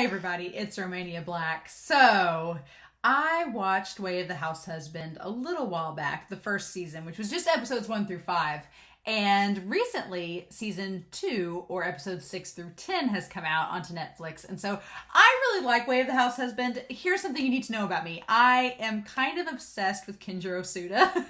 Hey everybody, it's Romania Black. So, I watched Way of the Househusband a little while back, the first season, which was just episodes 1 through 5. And recently, season 2, or episodes 6 through 10, has come out onto Netflix. And so, I really like Way of the Househusband. Here's something you need to know about me. I am kind of obsessed with Kenjiro Tsuda,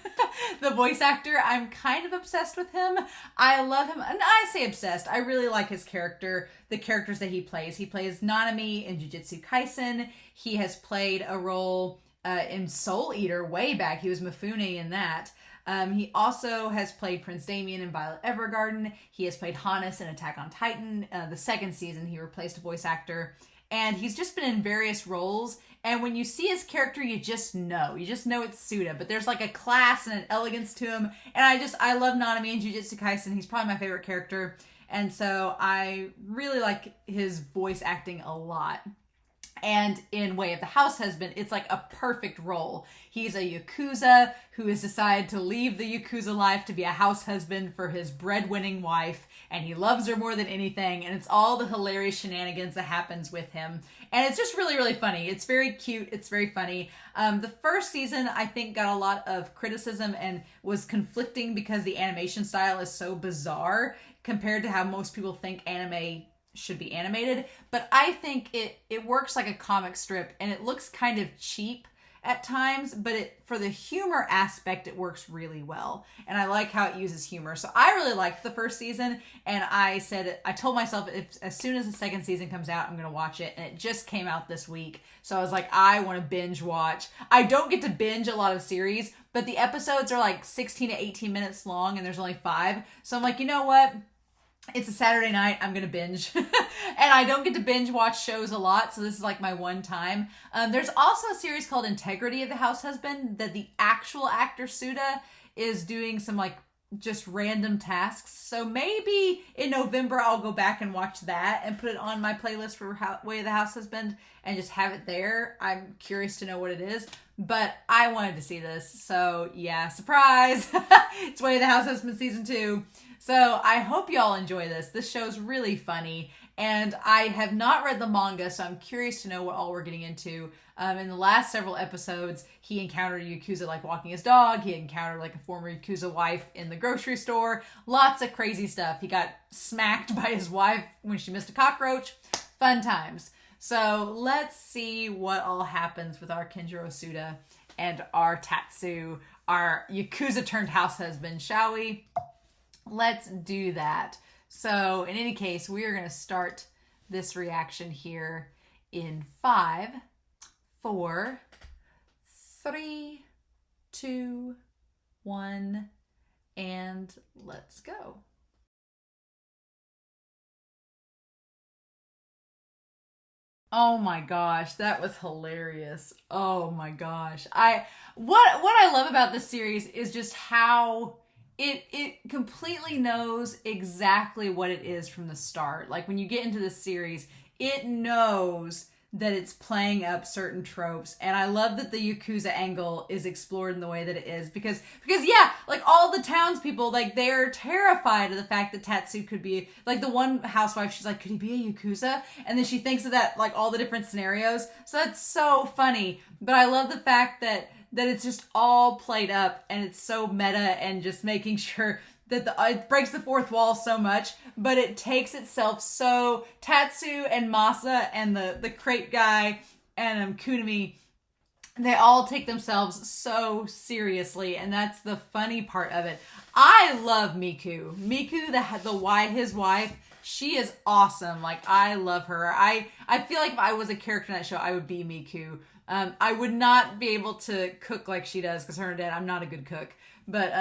the voice actor. I'm kind of obsessed with him. I love him. And I say obsessed. I really like his character, the characters that he plays. He plays Nanami in Jujutsu Kaisen. He has played a role in Soul Eater way back. He was Mifune in that. He also has played Prince Damien in Violet Evergarden. He has played Hannes in Attack on Titan. The second season, he replaced a voice actor. And he's just been in various roles. And when you see his character, you just know. You just know it's Tsuda. But there's like a class and an elegance to him. And I love Nanami in Jujutsu Kaisen. He's probably my favorite character. And so I really like his voice acting a lot. And in Way of the Househusband, it's like a perfect role. He's a Yakuza who has decided to leave the Yakuza life to be a house husband for his breadwinning wife. And he loves her more than anything. And it's all the hilarious shenanigans that happens with him. And it's just really, really funny. It's very cute. It's very funny. The first season, I think, got a lot of criticism and was conflicting because the animation style is so bizarre compared to how most people think anime should be animated, but I think it works like a comic strip, and it looks kind of cheap at times, but for the humor aspect, it works really well, and I like how it uses humor. So I really liked the first season, and I told myself as soon as the second season comes out, I'm gonna watch it, and it just came out this week, so I was like, I want to binge watch. I don't get to binge a lot of series, but the episodes are like 16 to 18 minutes long, and there's only 5, so I'm like, you know what? It's a Saturday night, I'm gonna binge. And I don't get to binge watch shows a lot, so this is like my one time. There's also a series called Integrity of the Househusband that the actual actor Tsuda is doing some like just random tasks. So maybe in November I'll go back and watch that and put it on my playlist for Way of the Househusband and just have it there. I'm curious to know what it is, but I wanted to see this. So yeah, surprise! It's Way of the Househusband season 2. So I hope y'all enjoy this. This show's really funny, and I have not read the manga, so I'm curious to know what all we're getting into. In the last several episodes, he encountered a Yakuza like walking his dog. He encountered like a former Yakuza wife in the grocery store. Lots of crazy stuff. He got smacked by his wife when she missed a cockroach. Fun times. So let's see what all happens with our Kenjiro Tsuda and our Tatsu, our Yakuza turned house husband, shall we? Let's do that. So in any case, we are going to start this reaction here in 5, 4, 3, 2, 1, and let's go. Oh my gosh, that was hilarious. Oh my gosh. What I love about this series is just how it completely knows exactly what it is from the start. Like when you get into this series, it knows that it's playing up certain tropes, and I love that the Yakuza angle is explored in the way that it is because yeah, like all the townspeople, like they're terrified of the fact that Tatsu could be like the one housewife. She's like, could he be a Yakuza? And then she thinks of that, like all the different scenarios. So that's so funny. But I love the fact that it's just all played up, and it's so meta, and just making sure that it breaks the fourth wall so much, but it takes itself so Tatsu and Masa and the crate guy and Kunami, they all take themselves so seriously, and that's the funny part of it. I love Miku. Miku, his wife, she is awesome. Like, I love her. I feel like if I was a character in that show, I would be Miku. I would not be able to cook like she does because her and dad, I'm not a good cook. But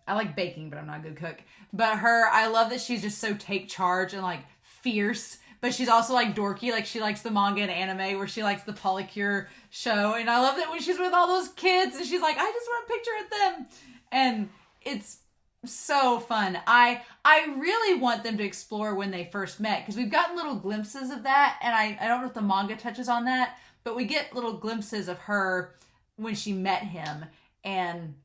I like baking, but I'm not a good cook. But her, I love that she's just so take charge and like fierce. But she's also like dorky. Like she likes the manga and anime where she likes the Polycure show. And I love that when she's with all those kids and she's like, I just want a picture with them. And it's so fun. I really want them to explore when they first met, because we've gotten little glimpses of that, and I don't know if the manga touches on that, but we get little glimpses of her when she met him, and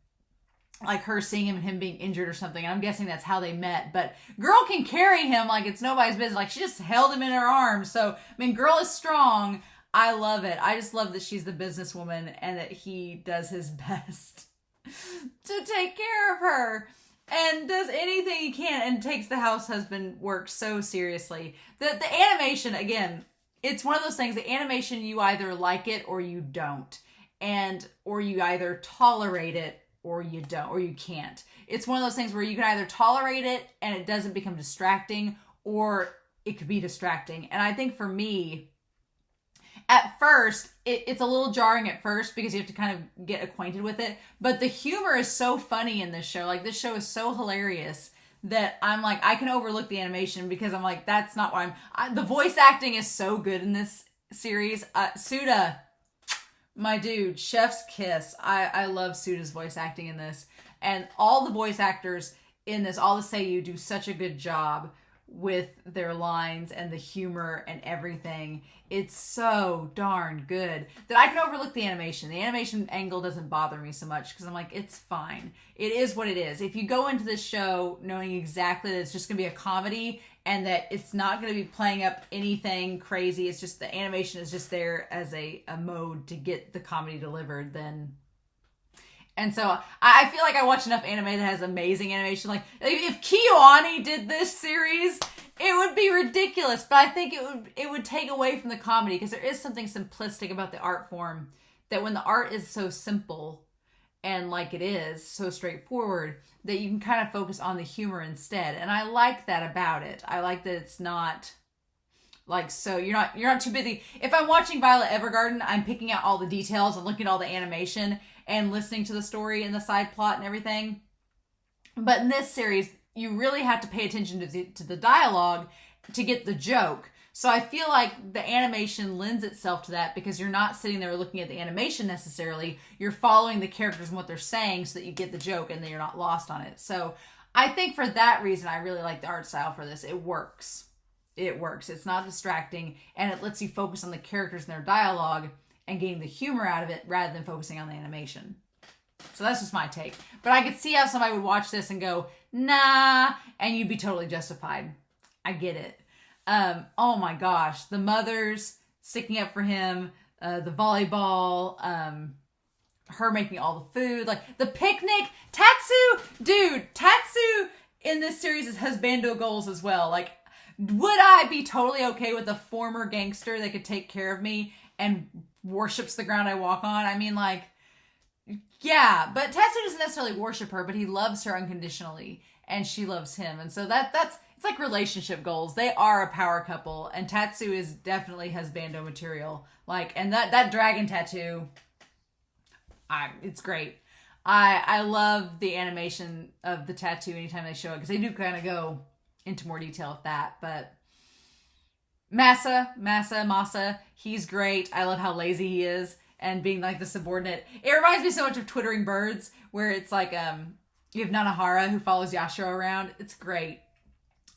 like her seeing him and him being injured or something. And I'm guessing that's how they met. But girl can carry him like it's nobody's business. Like she just held him in her arms. So, I mean, girl is strong. I love it. I just love that she's the businesswoman and that he does his best to take care of her and does anything he can and takes the house husband work so seriously. The animation, again, it's one of those things, the animation, you either like it or you don't. Or you either tolerate it or you don't, or you can't. It's one of those things where you can either tolerate it and it doesn't become distracting, or it could be distracting. And I think for me, at first, it's a little jarring at first because you have to kind of get acquainted with it. But the humor is so funny in this show. Like, this show is so hilarious that I'm like, I can overlook the animation because I'm like, that's not what the voice acting is so good in this series. Tsuda, my dude, chef's kiss. I love Tsuda's voice acting in this. And all the voice actors in this, all the Seiyu, do such a good job with their lines and the humor and everything. It's so darn good that I can overlook the animation. The animation angle doesn't bother me so much because I'm like, it's fine. It is what it is. If you go into this show knowing exactly that it's just going to be a comedy and that it's not going to be playing up anything crazy, it's just the animation is just there as a mode to get the comedy delivered, then... And so I feel like I watch enough anime that has amazing animation. Like, if KyoAni did this series, it would be ridiculous. But I think it would take away from the comedy because there is something simplistic about the art form that when the art is so simple and like it is, so straightforward, that you can kind of focus on the humor instead. And I like that about it. I like that it's not... Like, so you're not too busy. If I'm watching Violet Evergarden, I'm picking out all the details and looking at all the animation and listening to the story and the side plot and everything. But in this series, you really have to pay attention to the dialogue to get the joke. So I feel like the animation lends itself to that because you're not sitting there looking at the animation necessarily. You're following the characters and what they're saying so that you get the joke and then you're not lost on it. So I think for that reason, I really like the art style for this. It works. It works. It's not distracting, and it lets you focus on the characters and their dialogue and getting the humor out of it rather than focusing on the animation. So that's just my take. But I could see how somebody would watch this and go, nah, and you'd be totally justified. I get it. Oh my gosh. The mothers sticking up for him, the volleyball, her making all the food, like the picnic, Tatsu, dude, Tatsu in this series is husbando goals as well. Like, would I be totally okay with a former gangster that could take care of me and worships the ground I walk on? I mean, like, yeah, but Tatsu doesn't necessarily worship her, but he loves her unconditionally and she loves him. And so that's, it's like relationship goals. They are a power couple and Tatsu is definitely husbando material. Like, and that dragon tattoo, it's great. I love the animation of the tattoo anytime they show it because they do kind of go into more detail with that. But Masa, he's great. I love how lazy he is and being like the subordinate. It reminds me so much of Twittering Birds, where it's like you have Nanahara who follows Yashiro around. It's great.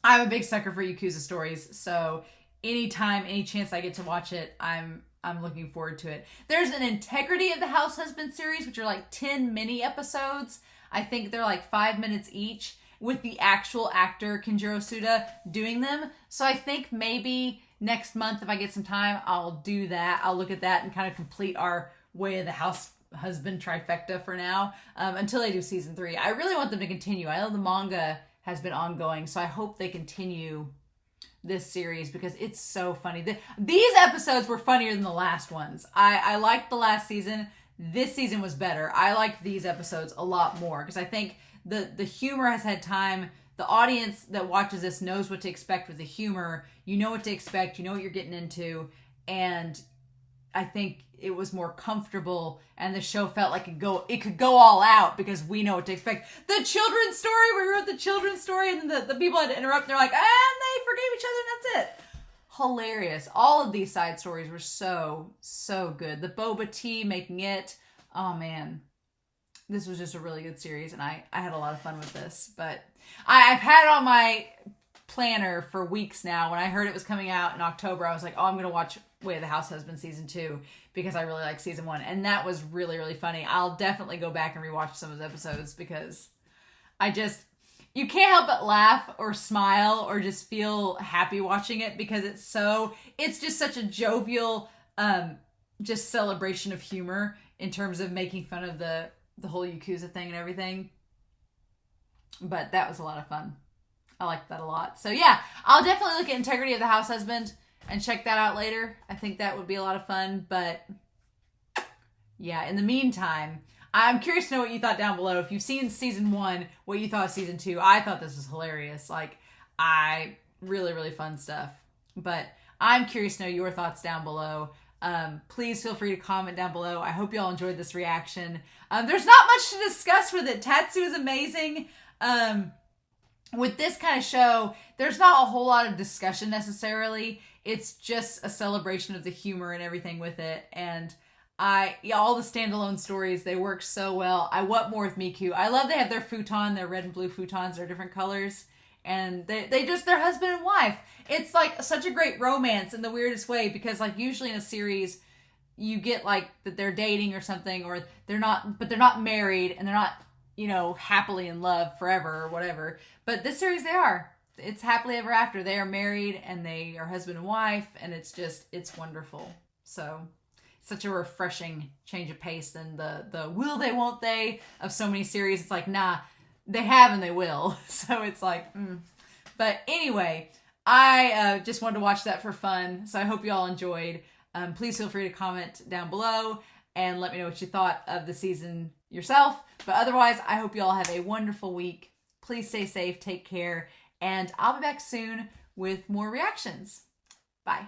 I'm a big sucker for Yakuza stories, so anytime, any chance I get to watch it, I'm looking forward to it. There's an Integrity of the House Husband series, which are like 10 mini episodes. I think they're like 5 minutes each, with the actual actor Kenjiro Tsuda doing them. So I think maybe next month, if I get some time, I'll do that. I'll look at that and kind of complete our Way of the House Husband trifecta for now, until they do season 3. I really want them to continue. I know the manga has been ongoing, so I hope they continue this series because it's so funny. These episodes were funnier than the last ones. I liked the last season. This season was better. I liked these episodes a lot more because I think the humor has had time. The audience that watches this knows what to expect with the humor. You know what to expect. You know what you're getting into. And I think it was more comfortable and the show felt like it could go all out because we know what to expect. The children's story, we wrote the children's story and then the people had to interrupt. They're like, and they forgave each other and that's it. Hilarious. All of these side stories were so good. The boba tea making it. Oh man. This was just a really good series, and I had a lot of fun with this. But I've had it on my planner for weeks now. When I heard it was coming out in October, I was like, oh, I'm going to watch Way of the House Husband season 2 because I really like season 1, and that was really, really funny. I'll definitely go back and rewatch some of those episodes because you can't help but laugh or smile or just feel happy watching it because it's just such a jovial, just celebration of humor in terms of making fun of the whole Yakuza thing and everything. But that was a lot of fun. I liked that a lot. So yeah, I'll definitely look at Integrity of the House Husband and check that out later. I think that would be a lot of fun. But yeah, in the meantime, I'm curious to know what you thought down below. If you've seen season 1, what you thought of season 2. I thought this was hilarious. Like, really, really fun stuff. But I'm curious to know your thoughts down below. Please feel free to comment down below. I hope you all enjoyed this reaction. There's not much to discuss with it. Tatsu is amazing. With this kind of show, there's not a whole lot of discussion necessarily. It's just a celebration of the humor and everything with it. And all the standalone stories, they work so well. I want more with Miku. I love they have their futon, their red and blue futons, they're different colors. And they're husband and wife. It's like such a great romance in the weirdest way because like usually in a series, you get like that they're dating or something, or they're not married and they're not, happily in love forever or whatever. But this series, they are. It's happily ever after. They are married and they are husband and wife, and it's wonderful. So such a refreshing change of pace than the will they, won't they of so many series. It's like, nah, they have and they will. So it's like, But anyway, I just wanted to watch that for fun. So I hope you all enjoyed. Please feel free to comment down below and let me know what you thought of the season yourself. But otherwise, I hope you all have a wonderful week. Please stay safe, take care, and I'll be back soon with more reactions. Bye.